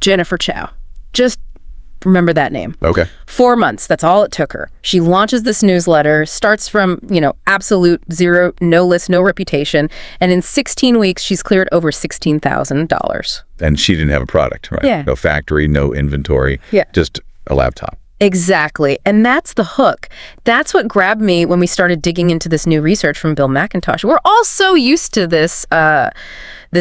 Jennifer Chow. Just remember that name. Okay. 4 months, that's all it took her. She launches this newsletter, starts from, absolute zero, no list, no reputation, and in 16 weeks, she's cleared over $16,000. And she didn't have a product, right? Yeah. No factory, no inventory, just a laptop. Exactly. And that's the hook. That's what grabbed me when we started digging into this new research from Bill McIntosh. We're all so used to this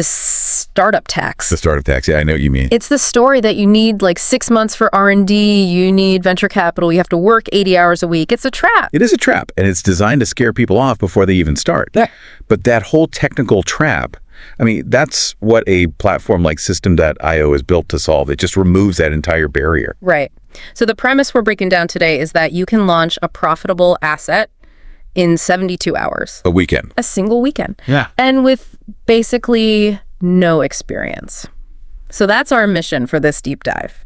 startup tax. The startup tax, yeah, I know what you mean. It's the story that you need like 6 months for R&D, you need venture capital, you have to work 80 hours a week. It's a trap. It is a trap, and it's designed to scare people off before they even start. Yeah. But that whole technical trap, I mean, that's what a platform like System.io is built to solve. It just removes that entire barrier. Right. So the premise we're breaking down today is that you can launch a profitable asset in 72 hours. A weekend. A single weekend. Yeah. And with basically no experience. So that's our mission for this deep dive.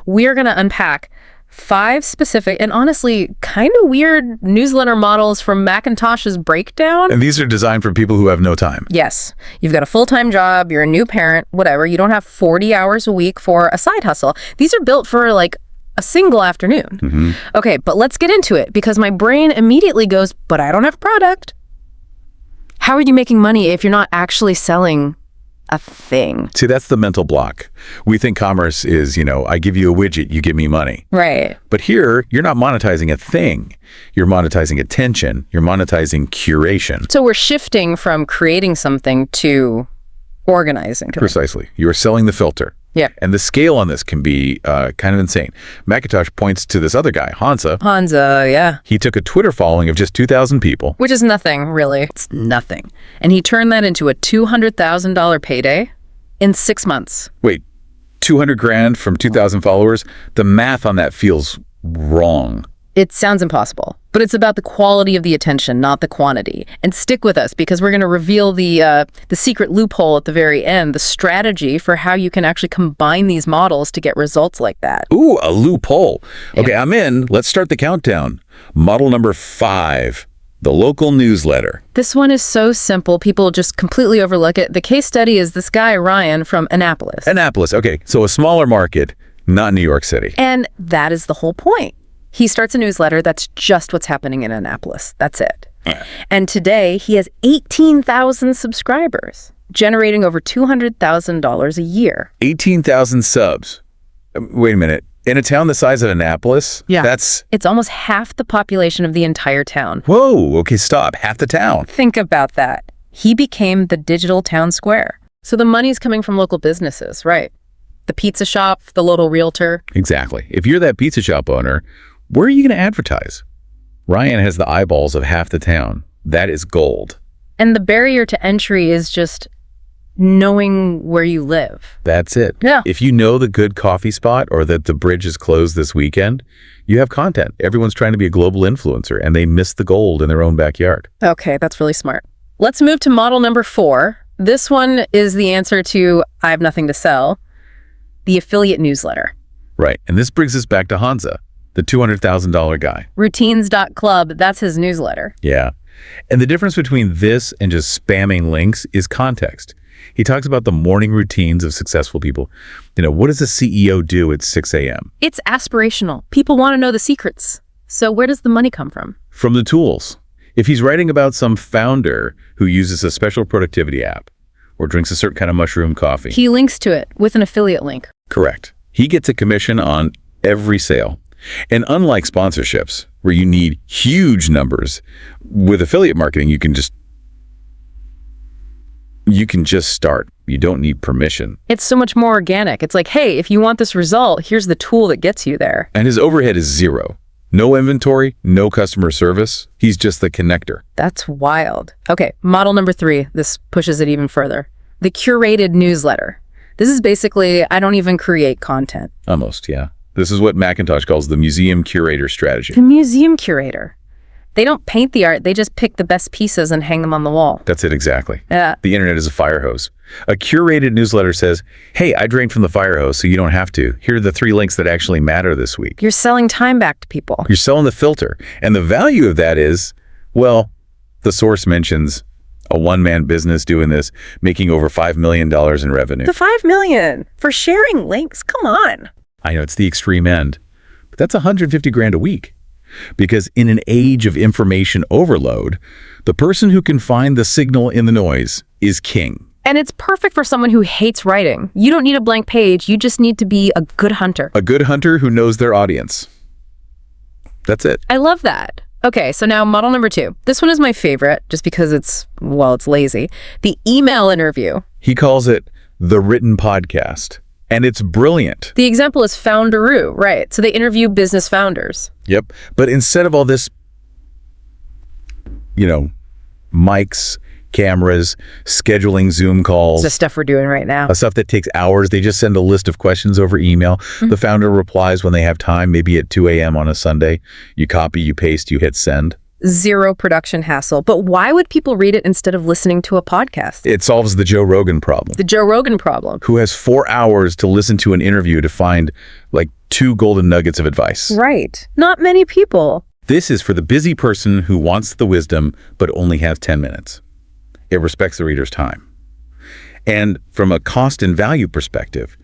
We are going to unpack 5 specific and honestly kind of weird newsletter models from McIntosh's breakdown. And these are designed for people who have no time. Yes. You've got a full-time job, you're a new parent, whatever. You don't have 40 hours a week for a side hustle. These are built for like a single afternoon. Mm-hmm. Okay, but let's get into it because my brain immediately goes, but I don't have a product. How are you making money if you're not actually selling a thing? See, that's the mental block. We think commerce is, I give you a widget, you give me money. Right. But here, you're not monetizing a thing. You're monetizing attention. You're monetizing curation. So we're shifting from creating something to organizing. Precisely. You're selling the filter. Yeah. And the scale on this can be kind of insane. McIntosh points to this other guy, Hansa. Yeah. He took a Twitter following of just 2,000 people. Which is nothing, really. It's nothing. And he turned that into a $200,000 payday in 6 months. Wait, 200 grand from 2,000 followers? The math on that feels wrong. It sounds impossible, but it's about the quality of the attention, not the quantity. And stick with us because we're going to reveal the secret loophole at the very end, the strategy for how you can actually combine these models to get results like that. Ooh, a loophole. Okay, I'm in. Let's start the countdown. Model number 5, the local newsletter. This one is so simple, people just completely overlook it. The case study is this guy, Ryan, from Annapolis. Annapolis, okay, so a smaller market, not New York City. And that is the whole point. He starts a newsletter that's just what's happening in Annapolis. That's it. And today, he has 18,000 subscribers, generating over $200,000 a year. 18,000 subs. Wait a minute. In a town the size of Annapolis? Yeah. That's... It's almost half the population of the entire town. Whoa, okay, stop. Half the town. Think about that. He became the digital town square. So the money's coming from local businesses, right? The pizza shop, the local realtor. Exactly. If you're that pizza shop owner, where are you going to advertise? Ryan has the eyeballs of half the town. That is gold. And the barrier to entry is just knowing where you live. That's it. Yeah. If you know the good coffee spot or that the bridge is closed this weekend, you have content. Everyone's trying to be a global influencer and they miss the gold in their own backyard. Okay, that's really smart. Let's move to model number 4. This one is the answer to I have nothing to sell, the affiliate newsletter. Right. And this brings us back to Hansa, the $200,000 guy. Routines.club, that's his newsletter. Yeah. And the difference between this and just spamming links is context. He talks about the morning routines of successful people. What does a CEO do at 6 a.m.? It's aspirational. People want to know the secrets. So where does the money come from? From the tools. If he's writing about some founder who uses a special productivity app or drinks a certain kind of mushroom coffee. He links to it with an affiliate link. Correct. He gets a commission on every sale. And unlike sponsorships, where you need huge numbers, with affiliate marketing, you can just start. You don't need permission. It's so much more organic. It's like, hey, if you want this result, here's the tool that gets you there. And his overhead is 0. No inventory, no customer service. He's just the connector. That's wild. Okay, model number 3. This pushes it even further. The curated newsletter. This is basically, I don't even create content. Almost, yeah. This is what McIntosh calls the museum curator strategy. The museum curator. They don't paint the art, they just pick the best pieces and hang them on the wall. That's it exactly. Yeah. The internet is a fire hose. A curated newsletter says, hey, I drained from the fire hose, so you don't have to. Here are the 3 links that actually matter this week. You're selling time back to people. You're selling the filter. And the value of that is, well, the source mentions A one-man business doing this, making over $5 million in revenue. The $5 million for sharing links. Come on. I know it's the extreme end, but that's 150 grand a week. Because in an age of information overload, the person who can find the signal in the noise is king. And it's perfect for someone who hates writing. You don't need a blank page. You just need to be a good hunter. A good hunter who knows their audience. That's it. I love that. Okay, so now model number 2. This one is my favorite just because it's lazy. The email interview. He calls it the written podcast. And it's brilliant. The example is Founderoo, right? So they interview business founders. Yep. But instead of all this, mics, cameras, scheduling Zoom calls. It's the stuff we're doing right now. Stuff that takes hours. They just send a list of questions over email. Mm-hmm. The founder replies when they have time, maybe at 2 a.m. on a Sunday. You copy, you paste, you hit send. Zero production hassle. But why would people read it instead of listening to a podcast? It solves the Joe Rogan problem. The Joe Rogan problem. Who has 4 hours to listen to an interview to find 2 golden nuggets of advice. Right. Not many people. This is for the busy person who wants the wisdom but only has 10 minutes. It respects the reader's time. And from a cost and value perspective,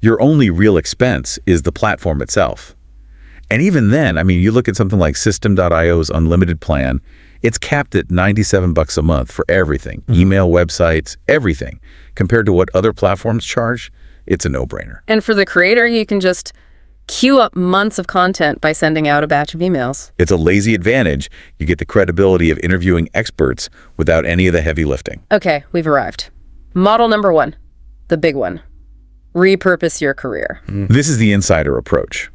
your only real expense is the platform itself. And even then, you look at something like System.io's unlimited plan, it's capped at $97 a month for everything, email, websites, everything. Compared to what other platforms charge, it's a no-brainer. And for the creator, you can just queue up months of content by sending out a batch of emails. It's a lazy advantage. You get the credibility of interviewing experts without any of the heavy lifting. Okay, we've arrived. Model number 1, the big one. Repurpose your career. This is the insider approach.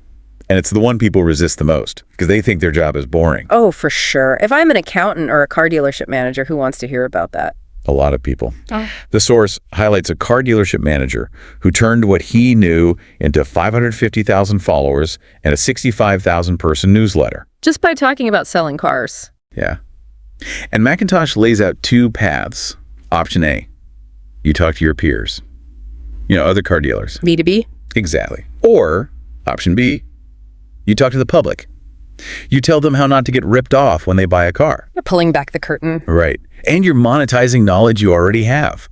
And it's the one people resist the most because they think their job is boring. Oh, for sure. If I'm an accountant or a car dealership manager, who wants to hear about that? A lot of people. The source highlights a car dealership manager who turned what he knew into 550,000 followers and a 65,000 person newsletter. Just by talking about selling cars. Yeah. And McIntosh lays out 2 paths. Option A, you talk to your peers. Other car dealers. B2B? Exactly. Or option B, you talk to the public. You tell them how not to get ripped off when they buy a car. You're pulling back the curtain. Right. And you're monetizing knowledge you already have.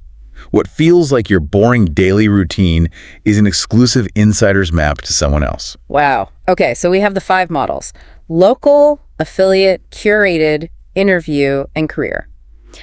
What feels like your boring daily routine is an exclusive insider's map to someone else. Wow. Okay, so we have the 5 models. Local, affiliate, curated, interview, and career.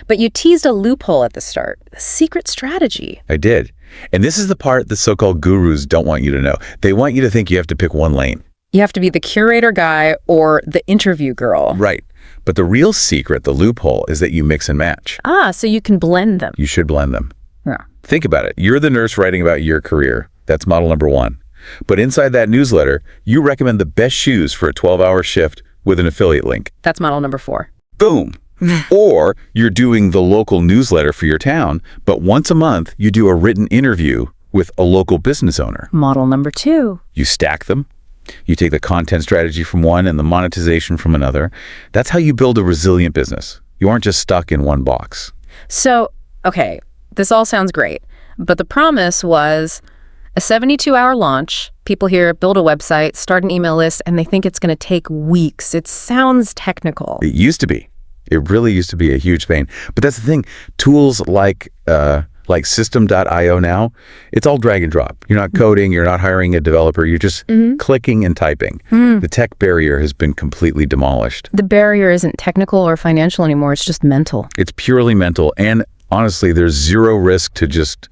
But you teased a loophole at the start, a secret strategy. I did. And this is the part the so-called gurus don't want you to know. They want you to think you have to pick one lane. You have to be the curator guy or the interview girl. Right. But the real secret, the loophole, is that you mix and match. So you can blend them. You should blend them. Yeah. Think about it. You're the nurse writing about your career. That's model number 1. But inside that newsletter, you recommend the best shoes for a 12-hour shift with an affiliate link. That's model number 4. Boom. Or you're doing the local newsletter for your town, but once a month, you do a written interview with a local business owner. Model number 2. You stack them. You take the content strategy from one and the monetization from another. That's how you build a resilient business. You aren't just stuck in one box. So, okay, this all sounds great, but the promise was a 72-hour launch. People hear build a website, start an email list, and they think it's going to take weeks. It sounds technical. It used to be. It really used to be a huge pain. But that's the thing. Tools like System.io now, it's all drag and drop. You're not coding, you're not hiring a developer, you're just clicking and typing. The tech barrier has been completely demolished. The barrier isn't technical or financial anymore, it's just mental. It's purely mental, and honestly, there's zero risk to just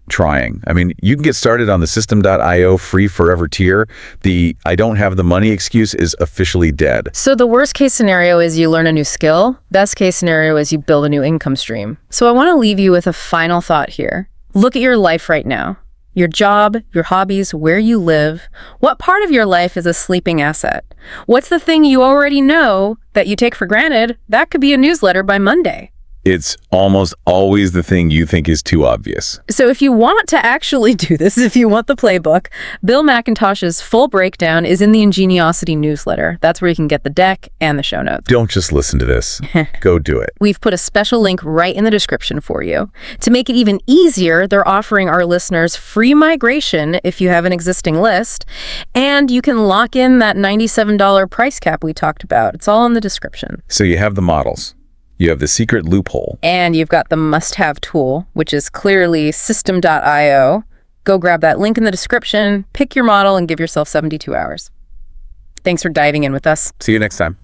trying. You can get started on the System.io free forever tier. The I don't have the money excuse is officially dead. So the worst case scenario is you learn a new skill. Best case scenario is you build a new income stream. So I want to leave you with a final thought here. Look at your life right now. Your job, your hobbies, where you live. What part of your life is a sleeping asset? What's the thing you already know that you take for granted? That could be a newsletter by Monday. It's almost always the thing you think is too obvious. So if you want to actually do this, if you want the playbook, Bill McIntosh's full breakdown is in the Ingeniosity newsletter. That's where you can get the deck and the show notes. Don't just listen to this. Go do it. We've put a special link right in the description for you. To make it even easier, they're offering our listeners free migration if you have an existing list, and you can lock in that $97 price cap we talked about. It's all in the description. So you have the models. You have the secret loophole. And you've got the must-have tool, which is clearly system.io. Go grab that link in the description, pick your model, and give yourself 72 hours. Thanks for diving in with us. See you next time.